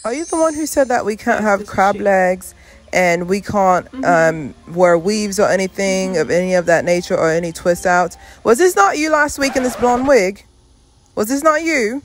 Are you the one who said that we can't have crab legs and we can't wear weaves or anything of any of that nature or any twist outs? Was this not you last week in this blonde wig? Was this not you?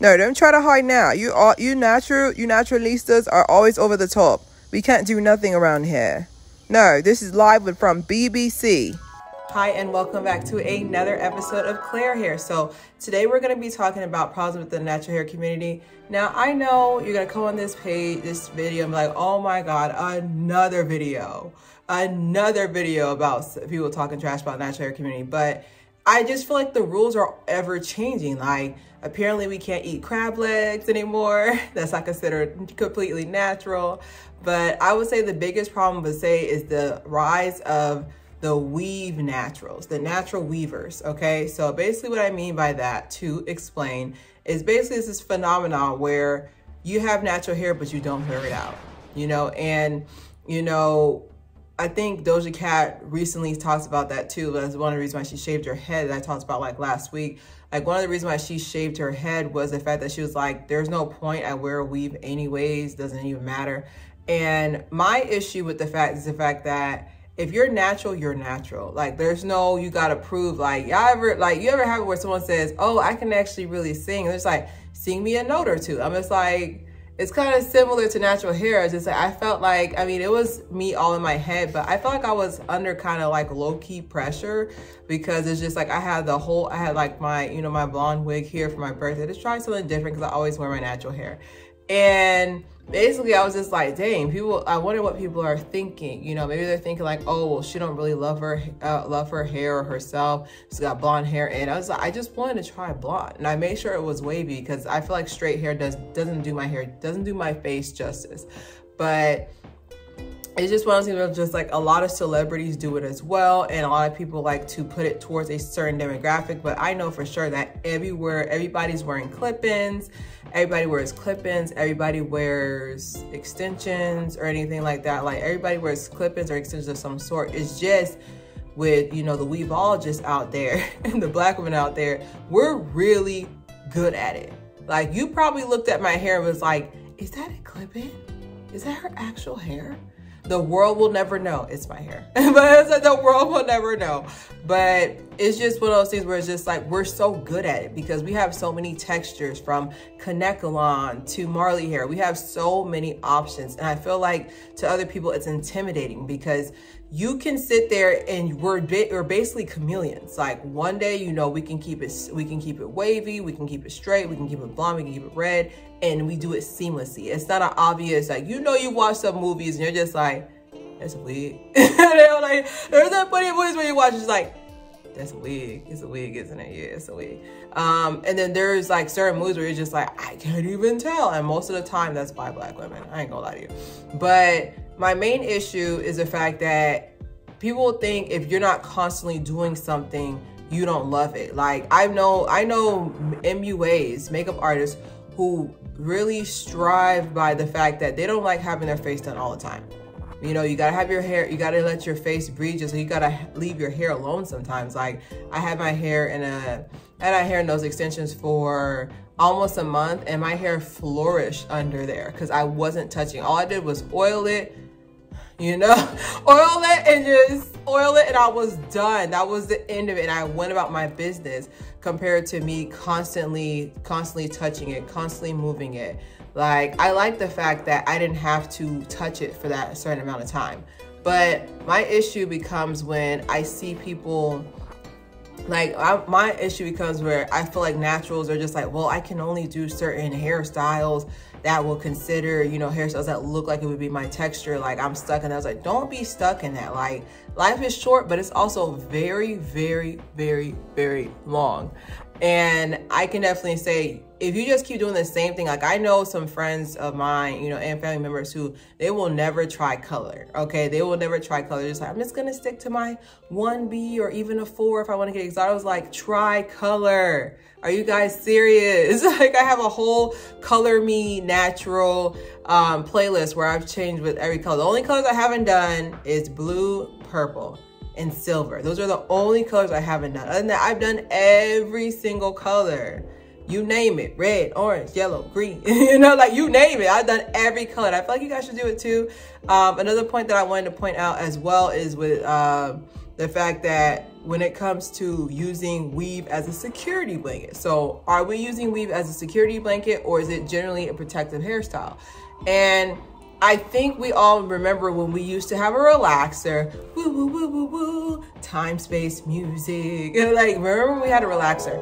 No, don't try to hide now. You naturalistas are always over the top. We can't do nothing around here. No, this is live from BBC. Hi, and welcome back to another episode of Claire Hair. So today we're going to be talking about problems with the natural hair community. Now, I know you're going to come on this page, this video, and be like, oh my God, another video about people talking trash about the natural hair community. But I just feel like the rules are ever changing. Like, apparently we can't eat crab legs anymore. That's not considered completely natural. But I would say the biggest problem is the rise of the weave naturals, the natural weavers, okay? So basically what I mean by that, to explain, is basically it's this phenomenon where you have natural hair, but you don't wear it out, you know? And, you know, I think Doja Cat recently talks about that too. That's one of the reasons why she shaved her head that I talked about like last week. Like one of the reasons why she shaved her head was the fact that she was like, there's no point, I wear a weave anyways, doesn't even matter. And my issue with the fact is the fact that if you're natural, you're natural. Like there's no, you gotta prove, like you ever have it where someone says, oh, I can actually really sing. And it's like, sing me a note or two. I'm just like, it's kind of similar to natural hair. It's just like, I felt like, I mean, it was me all in my head, but I felt like I was under kind of like low key pressure because it's just like, I had like my, you know, my blonde wig here for my birthday. Just try something different because I always wear my natural hair. And basically I was just like, dang, I wonder what people are thinking. You know, maybe they're thinking like, oh, well, she don't really love her hair or herself. She's got blonde hair. And I was like, I just wanted to try blonde. And I made sure it was wavy because I feel like straight hair doesn't do my hair, doesn't do my face justice. But it's just one of those things where just like a lot of celebrities do it as well. And a lot of people like to put it towards a certain demographic. But I know for sure that everybody's wearing clip-ins. Everybody wears clip-ins. Everybody wears extensions or anything like that. Like everybody wears clip-ins or extensions of some sort. It's just with, you know, the weaveologists out there and the black women out there, we're really good at it. Like you probably looked at my hair and was like, is that a clip-in? Is that her actual hair? The world will never know it's my hair, but it's like the world will never know. But it's just one of those things where it's just like, we're so good at it because we have so many textures from Kanekalon to Marley hair. We have so many options. And I feel like to other people, it's intimidating because you can sit there and we're basically chameleons. Like one day, you know, we can keep it wavy, we can keep it straight, we can keep it blonde, we can keep it red, and we do it seamlessly. It's not an obvious, like, you know, you watch some movies and you're just like, that's a wig. They're like, there's that funny movies where you watch, it's like, that's a wig. It's a wig, isn't it? Yeah, it's a wig. And then there's like certain movies where you're just like, I can't even tell. And most of the time that's by black women. I ain't gonna lie to you. But my main issue is the fact that people think if you're not constantly doing something, you don't love it. Like I know MUAs, makeup artists, who really strive by the fact that they don't like having their face done all the time. You know, you gotta have your hair, you gotta let your face breathe, just so you gotta leave your hair alone sometimes. Like I had my hair in those extensions for almost a month and my hair flourished under there because I wasn't touching. All I did was oil it, you know, oil it and I was done. That was the end of it. And I went about my business compared to me constantly touching it, constantly moving it. Like, I like the fact that I didn't have to touch it for that certain amount of time. But my issue becomes when I see people, like, my issue becomes where I feel like naturals are just like, well, I can only do certain hairstyles that will consider, you know, hairstyles that look like it would be my texture. Like, I'm stuck in that. I was like, don't be stuck in that. Like, life is short, but it's also very, very, very, very long. And I can definitely say, if you just keep doing the same thing, like I know some friends of mine, you know, and family members who, they will never try color, okay? They will never try color. Just like, I'm just gonna stick to my 1B or even a 4 if I wanna get exotic. I was like, try color. Are you guys serious? Like I have a whole color me natural playlist where I've changed with every color. The only colors I haven't done is blue, purple, and silver. Those are the only colors I haven't done. Other than that, I've done every single color. you name it, red, orange, yellow, green, you know, like you name it. I've done every color. I feel like you guys should do it too. Another point that I wanted to point out as well is with the fact that when it comes to using weave as a security blanket. So are we using weave as a security blanket, or is it generally a protective hairstyle? And I think we all remember when we used to have a relaxer, woo, woo, woo, woo, woo, time, space, music. Like, remember when we had a relaxer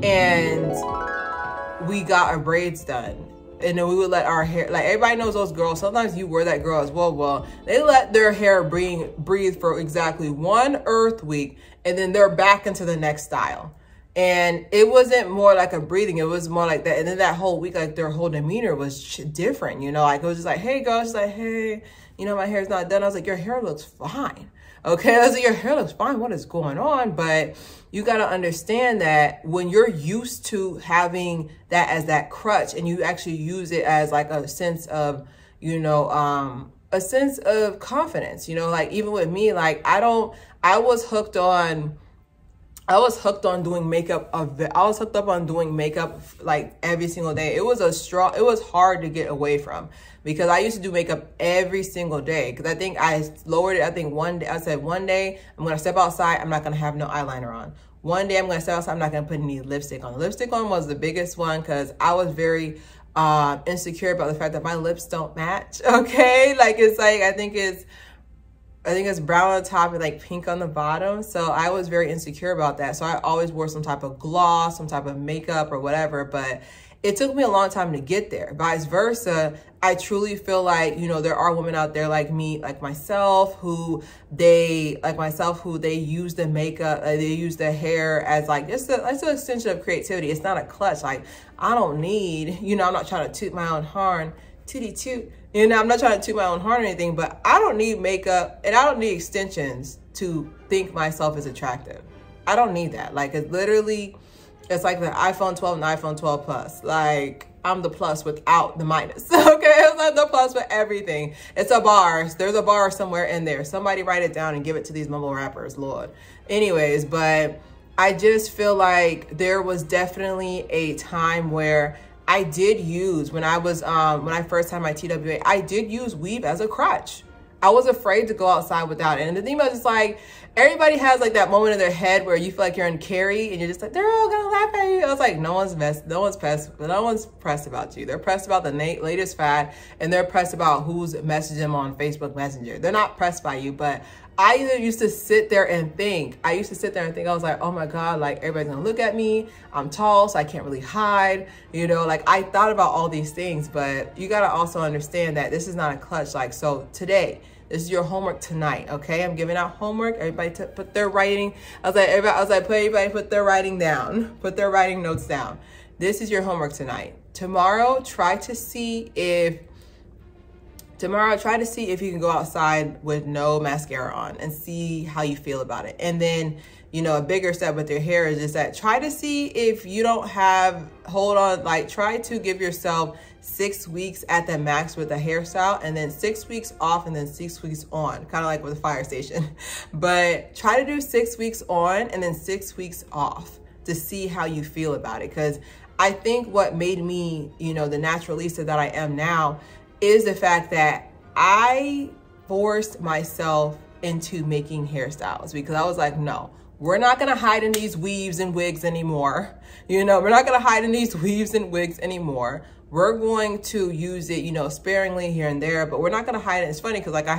and we got our braids done? And then we would let our hair, like everybody knows those girls, sometimes you were that girl as well. Well, they let their hair breathe for exactly 1 earth week, and then they're back into the next style. And it wasn't more like a breathing, it was more like that. And then that whole week, like their whole demeanor was different, you know, like it was just like, hey girl, she's like, hey, you know, my hair's not done. I was like, your hair looks fine. Okay, I was like, your hair looks fine, what is going on? But you gotta understand that when you're used to having that as that crutch, and you actually use it as like a sense of, you know, a sense of confidence, you know, like even with me, like I was hooked on doing makeup. I was hooked up on doing makeup like every single day. It was hard to get away from, because I used to do makeup every single day. Because I think I lowered it. I think one day, I said one day I'm going to step outside. I'm not going to have no eyeliner on. One day I'm going to step outside. I'm not going to put any lipstick on. Lipstick on was the biggest one, because I was very insecure about the fact that my lips don't match. Okay. Like it's like, I think it's brown on the top and like pink on the bottom. So I was very insecure about that. So I always wore some type of gloss, some type of makeup or whatever, but it took me a long time to get there. Vice versa, I truly feel like, you know, there are women out there like me, like myself, who they use the makeup, they use the hair as like, it's an extension of creativity. It's not a clutch. Like I don't need, you know, I'm not trying to toot my own horn, tootie toot. You know, I'm not trying to toot my own horn or anything, but I don't need makeup and I don't need extensions to think myself is attractive. I don't need that. Like it's literally, it's like the iPhone 12 and iPhone 12 Plus. Like I'm the plus without the minus. Okay, it's like the plus with everything. It's a bar. There's a bar somewhere in there. Somebody write it down and give it to these mumble rappers, Lord. Anyways, but I just feel like there was definitely a time where I did use, when I first had my TWA, I did use weave as a crutch. I was afraid to go outside without it. And the thing about it is like, everybody has like that moment in their head where you feel like you're in Carrie and you're just like, they're all gonna laugh at you. I was like, no one's pressed about you. They're pressed about the latest fad, and they're pressed about who's messaging them on Facebook Messenger. They're not pressed by you. But I used to sit there and think, I was like, oh my God, like everybody's gonna look at me. I'm tall, so I can't really hide. You know, like I thought about all these things, but you gotta also understand that this is not a clutch. Like, so today, this is your homework tonight, okay? I'm giving out homework. Everybody put their writing. I was like, everybody put their writing down. Put their writing notes down. This is your homework tonight. Tomorrow, try to see if you can go outside with no mascara on and see how you feel about it. And then, you know, a bigger step with your hair is just that try to see if you don't have, try to give yourself 6 weeks at the max with a hairstyle, and then 6 weeks off and then 6 weeks on, kind of like with a fire station. But try to do 6 weeks on and then 6 weeks off to see how you feel about it. Because I think what made me, you know, the naturalista that I am now is the fact that I forced myself into making hairstyles, because I was like, no, we're not gonna hide in these weaves and wigs anymore. You know, we're not gonna hide in these weaves and wigs anymore. We're going to use it, you know, sparingly here and there, but we're not going to hide it. It's funny because like I'm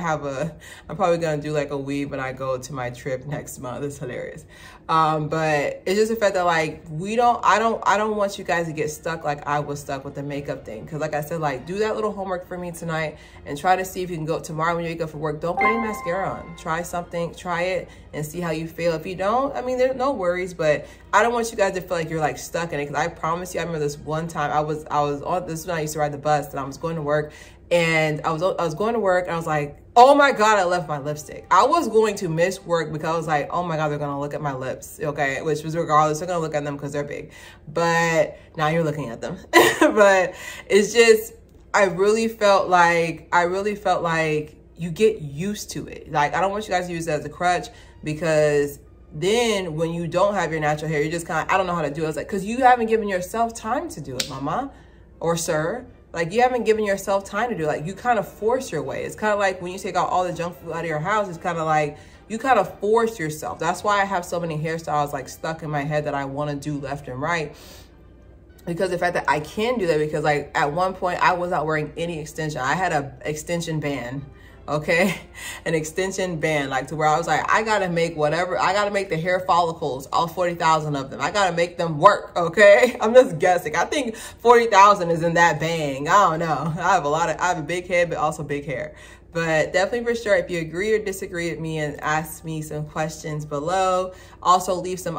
probably going to do like a weave when I go to my trip next month. It's hilarious. But it's just the fact that like, I don't want you guys to get stuck like I was stuck with the makeup thing. Cause like I said, like do that little homework for me tonight and try to see if you can go tomorrow when you wake up for work. Don't put any mascara on. Try something, try it and see how you feel. If you don't, I mean, there's no worries, but I don't want you guys to feel like you're like stuck in it. Cause I promise you, I remember this one time I was on, this is when I used to ride the bus and I was going to work, and I was going to work and I was like, oh my God, I left my lipstick. I was going to miss work because I was like, oh my God, they're going to look at my lips. Okay. Which was regardless, they're going to look at them because they're big, but now you're looking at them. But it's just, I really felt like you get used to it. Like, I don't want you guys to use it as a crutch, because Then when you don't have your natural hair, you're just kind of, I don't know how to do it. It's like, because you haven't given yourself time to do it, mama or sir. Like, you haven't given yourself time to do it. Like, you kind of force your way. It's kind of like when you take out all the junk food out of your house, it's kind of like you kind of force yourself. That's why I have so many hairstyles like stuck in my head that I want to do left and right. Because the fact that I can do that, because like at one point I was not wearing any extension. I had a extension band, okay? An extension band, like to where I was like, I gotta make whatever, I gotta make the hair follicles, all 40,000 of them. I gotta make them work, okay? I'm just guessing. I think 40,000 is in that bang. I don't know. I have a big head, but also big hair. But definitely for sure, if you agree or disagree with me, and ask me some questions below. Also leave some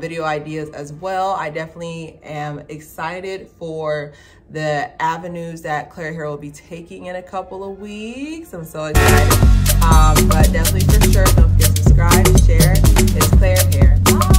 video ideas as well. I definitely am excited for the avenues that Claire Haire will be taking in a couple of weeks. I'm so excited. But definitely for sure, don't forget to subscribe, share. It's Claire Haire. Bye.